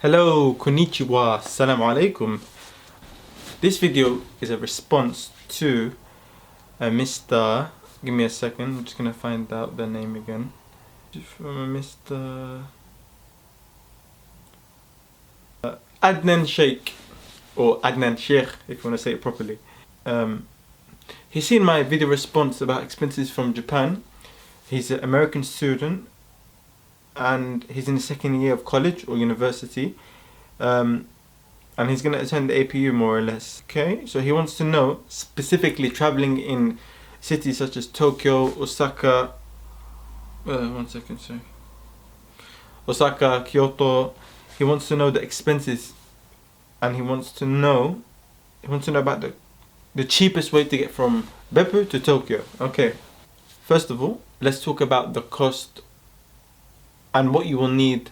Hello, konnichiwa, assalamu alaikum. This video is a response to Mr. Give me a second, I'm just gonna find out the name again. From a Mr. Adnan Sheikh, or Adnan Sheikh if you want to say it properly. He's seen my video response about expenses from Japan. He's an American student and he's in the second year of college or university, and he's going to attend the APU more or less. Okay, so he wants to know specifically traveling in cities such as Tokyo, Osaka, Osaka, Kyoto. He wants to know the expenses, and he wants to know about the cheapest way to get from Beppu to Tokyo. Okay, first of all, let's talk about the cost and what you will need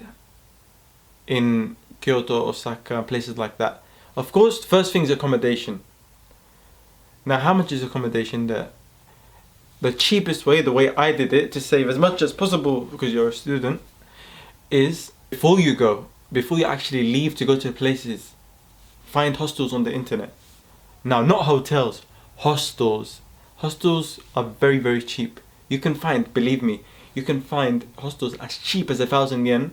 in Kyoto, Osaka, places like that. Of course, first thing is accommodation. Now, how much is accommodation there? The cheapest way, the way I did it to save as much as possible because you're a student, is before you actually leave to go to places, find hostels on the internet. Now, not hotels, hostels. Hostels are very, very cheap. You can find, believe me, you can find hostels as cheap as 1,000 yen,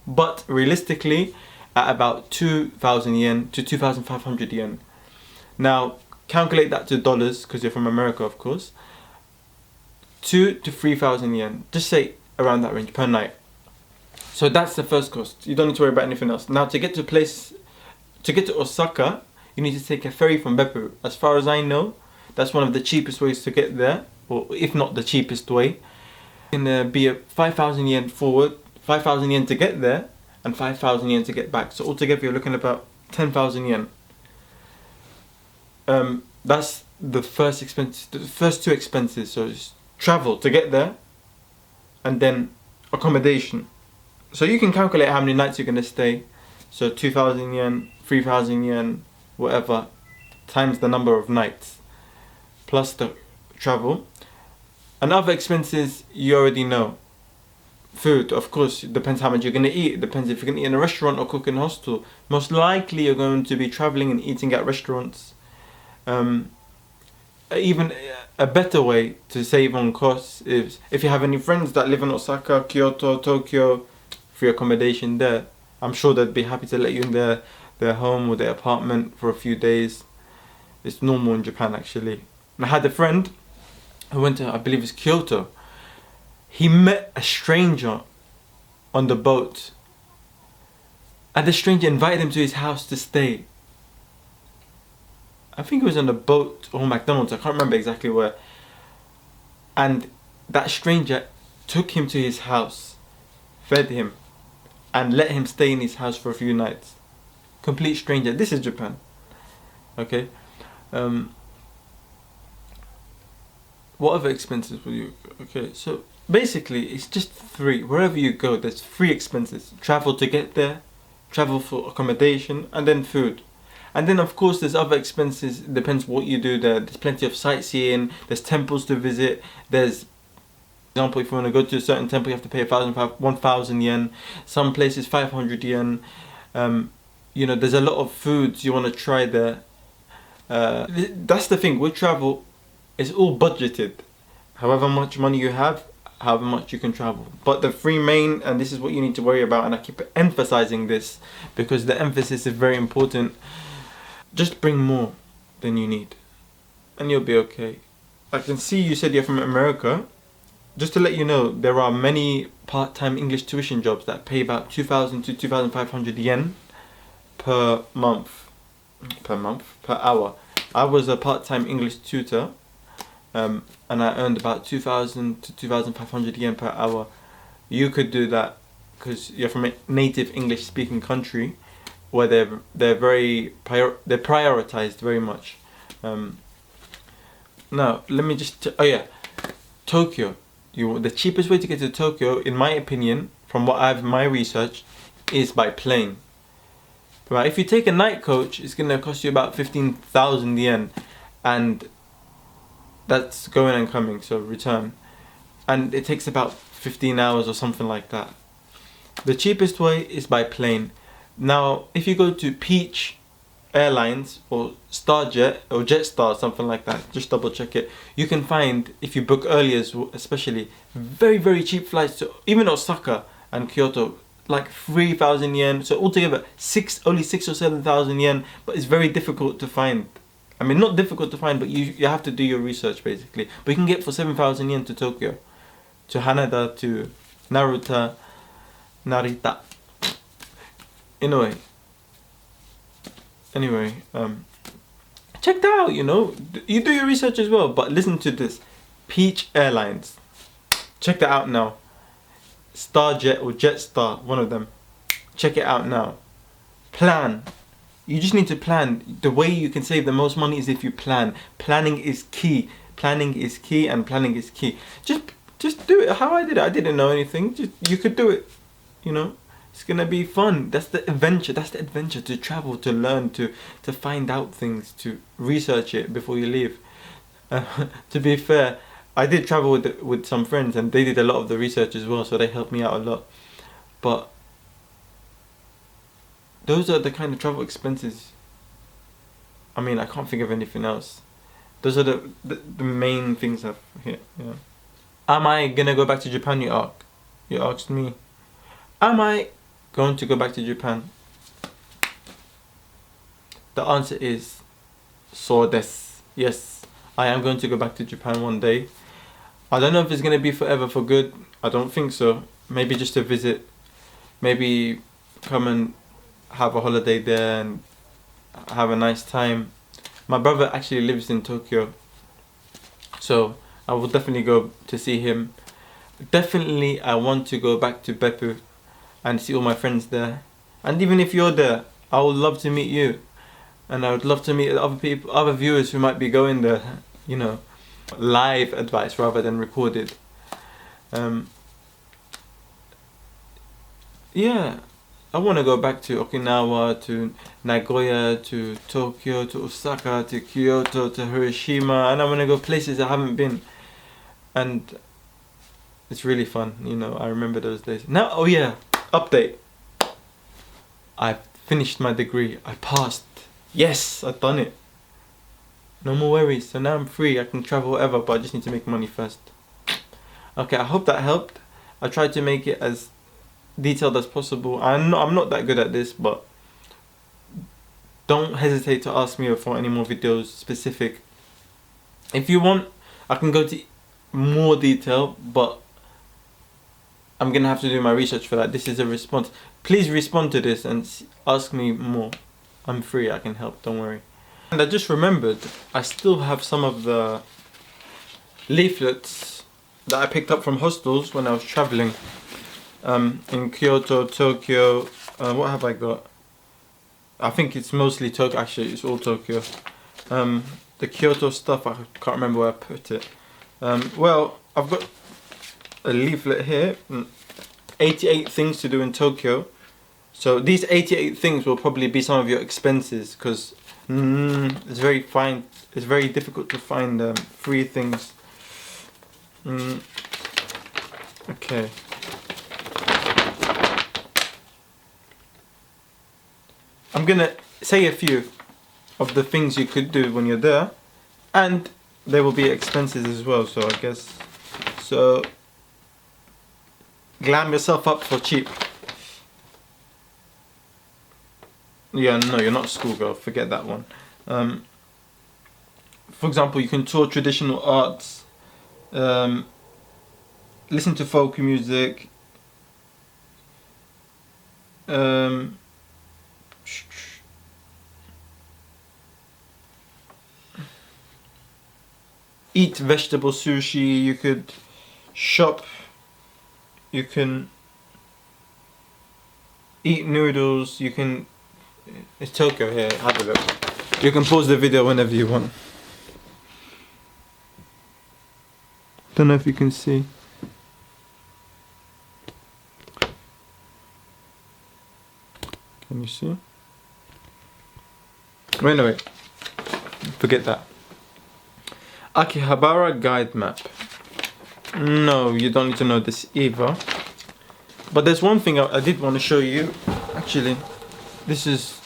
but realistically at about 2,000 yen to 2,500 yen. Now, calculate that to dollars, because you're from America, of course. 2 to 3,000 yen, just say around that range per night. So that's the first cost. You don't need to worry about anything else. Now, to get to Osaka, you need to take a ferry from Beppu. As far as I know, that's one of the cheapest ways to get there, or if not the cheapest way. Can be a 5,000 yen forward, 5,000 yen to get there, and 5,000 yen to get back. So altogether, you're looking at about 10,000 yen. That's the first expense, the first two expenses. So it's travel to get there, and then accommodation. So you can calculate how many nights you're going to stay. So 2,000 yen, 3,000 yen, whatever, times the number of nights, plus the travel. And other expenses, you already know. Food, of course, it depends how much you're going to eat. It depends if you're going to eat in a restaurant or cook in a hostel. Most likely you're going to be traveling and eating at restaurants. Even a better way to save on costs is if you have any friends that live in Osaka, Kyoto, Tokyo, free accommodation there. I'm sure they'd be happy to let you in their home or their apartment for a few days. It's normal in Japan, actually. And I had a friend who went to, I believe it's Kyoto. He met a stranger on the boat, and the stranger invited him to his house to stay. I think it was on a boat or McDonald's, I can't remember exactly where. And that stranger took him to his house, fed him, and let him stay in his house for a few nights. Complete stranger. This is Japan. Okay. What other expenses will you? Okay, so basically it's just three. Wherever you go, there's three expenses: travel to get there, travel for accommodation, and then food. And then of course there's other expenses. It depends what you do there. There's plenty of sightseeing. There's temples to visit. There's, for example, if you want to go to a certain temple, you have to pay 1,000 yen. Some places 500 yen. There's a lot of foods you want to try there. That's the thing with travel. It's all budgeted. However much money you have, however much you can travel. But the three main, and this is what you need to worry about, and I keep emphasizing this because the emphasis is very important. Just bring more than you need, and you'll be okay. I can see you said you're from America. Just to let you know, there are many part-time English tuition jobs that pay about 2,000 to 2,500 yen per hour. I was a part-time English tutor. And I earned about 2,000 to 2,500 yen per hour. You could do that because you're from a native English-speaking country where they're prioritized very much. Now let me just Tokyo. The cheapest way to get to Tokyo, in my opinion, from what I've my research, is by plane. Right, if you take a night coach, it's gonna cost you about 15,000 yen, and that's going and coming, so return. And it takes about 15 hours or something like that. The cheapest way is by plane. Now, if you go to Peach Airlines or Starjet or Jetstar, something like that, just double check it. You can find, if you book early especially, very, very cheap flights to even Osaka and Kyoto, like 3,000 yen. So altogether, only 6 or 7,000 yen. But it's very difficult to find. I mean, not difficult to find, but you have to do your research basically. But you can get for 7,000 yen to Tokyo, to Haneda, to Narita. Anyway, check that out, you know. You do your research as well, but listen to this. Peach Airlines. Check that out now. Starjet or Jetstar, one of them. Check it out now. Plan. You just need to plan. The way you can save the most money is if you plan. Planning is key. Planning is key, and planning is key. Just do it how I did it. I didn't know anything. You could do it, you know. It's gonna be fun. That's the adventure. That's the adventure, to travel, to learn, to find out things, to research it before you leave. To be fair, I did travel with some friends, and they did a lot of the research as well, so they helped me out a lot. But those are the kind of travel expenses. I mean, I can't think of anything else. Those are the main things I've here. Yeah. Am I gonna go back to Japan? You asked me. Am I going to go back to Japan? The answer is so desu. Yes, I am going to go back to Japan one day. I don't know if it's going to be forever for good. I don't think so. Maybe just to visit. Maybe come and have a holiday there and have a nice time. My brother actually lives in Tokyo, so I will definitely go to see him. Definitely I want to go back to Beppu and see all my friends there. And even if you're there, I would love to meet you. And I would love to meet other people, other viewers who might be going there, you know. Live advice rather than recorded. Yeah, I want to go back to Okinawa, to Nagoya, to Tokyo, to Osaka, to Kyoto, to Hiroshima, and I want to go places I haven't been. And it's really fun, you know. I remember those days. Now, oh yeah, update. I finished my degree. I passed. Yes, I've done it. No more worries. So now I'm free. I can travel wherever, but I just need to make money first. Okay, I hope that helped. I tried to make it as detailed as possible. I'm not that good at this, but don't hesitate to ask me for any more videos specific. If you want, I can go to more detail, but I'm gonna have to do my research for that. This is a response. Please respond to this and ask me more. I'm free. I can help. Don't worry. And I just remembered, I still have some of the leaflets that I picked up from hostels when I was traveling in Kyoto, Tokyo. What have I got? I think it's mostly Tokyo. Actually, it's all Tokyo. The Kyoto stuff, I can't remember where I put it. Well, I've got a leaflet here. 88 things to do in Tokyo. So these 88 things will probably be some of your expenses, because it's very difficult to find free things. Okay. I'm gonna say a few of the things you could do when you're there, and there will be expenses as well. So I guess glam yourself up for cheap. Yeah, no, you're not a schoolgirl. Forget that one. For example, you can tour traditional arts, listen to folk music, eat vegetable sushi. You could shop. You can eat noodles. You can. It's Tokyo here. Have a look. You can pause the video whenever you want. Don't know if you can see. Can you see? Wait, no, wait. Forget that. Akihabara guide map. No, you don't need to know this either. But there's one thing I did want to show you, actually. this is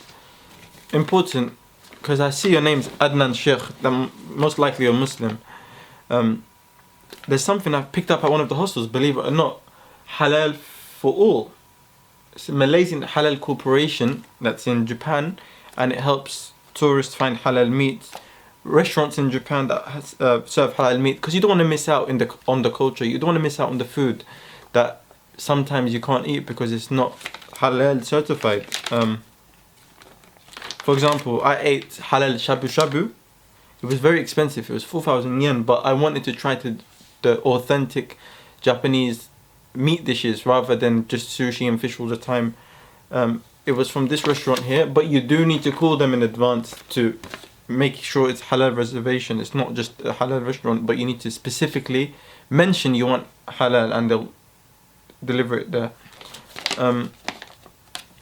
important because I see your name's Adnan Sheikh. Then most likely you're Muslim. There's something I've picked up at one of the hostels. Believe it or not, halal for all. It's a Malaysian halal corporation that's in Japan, and it helps tourists find halal meat. Restaurants in Japan that serve halal meat, because you don't want to miss out on the culture. You don't want to miss out on the food that sometimes you can't eat because it's not halal certified. For example, I ate halal shabu shabu. It was very expensive. It was 4,000 yen, but I wanted to try the authentic Japanese meat dishes rather than just sushi and fish all the time. It was from this restaurant here, but you do need to call them in advance to make sure it's halal reservation. It's not just a halal restaurant, but you need to specifically mention you want halal and they'll deliver it there.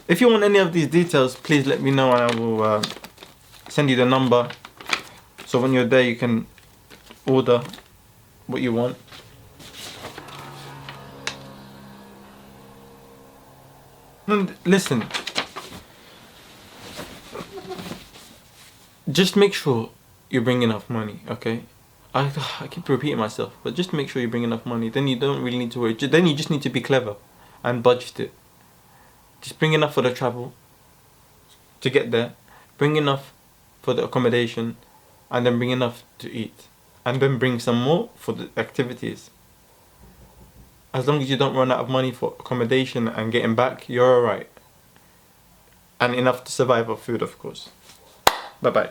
If you want any of these details, please let me know and I will send you the number, so when you're there you can order what you want. And listen, just make sure you bring enough money, okay? I keep repeating myself, but just make sure you bring enough money. Then you don't really need to worry. Then you just need to be clever and budget it. Just bring enough for the travel to get there. Bring enough for the accommodation, and then bring enough to eat. And then bring some more for the activities. As long as you don't run out of money for accommodation and getting back, you're alright. And enough to survive off food, of course. Bye bye.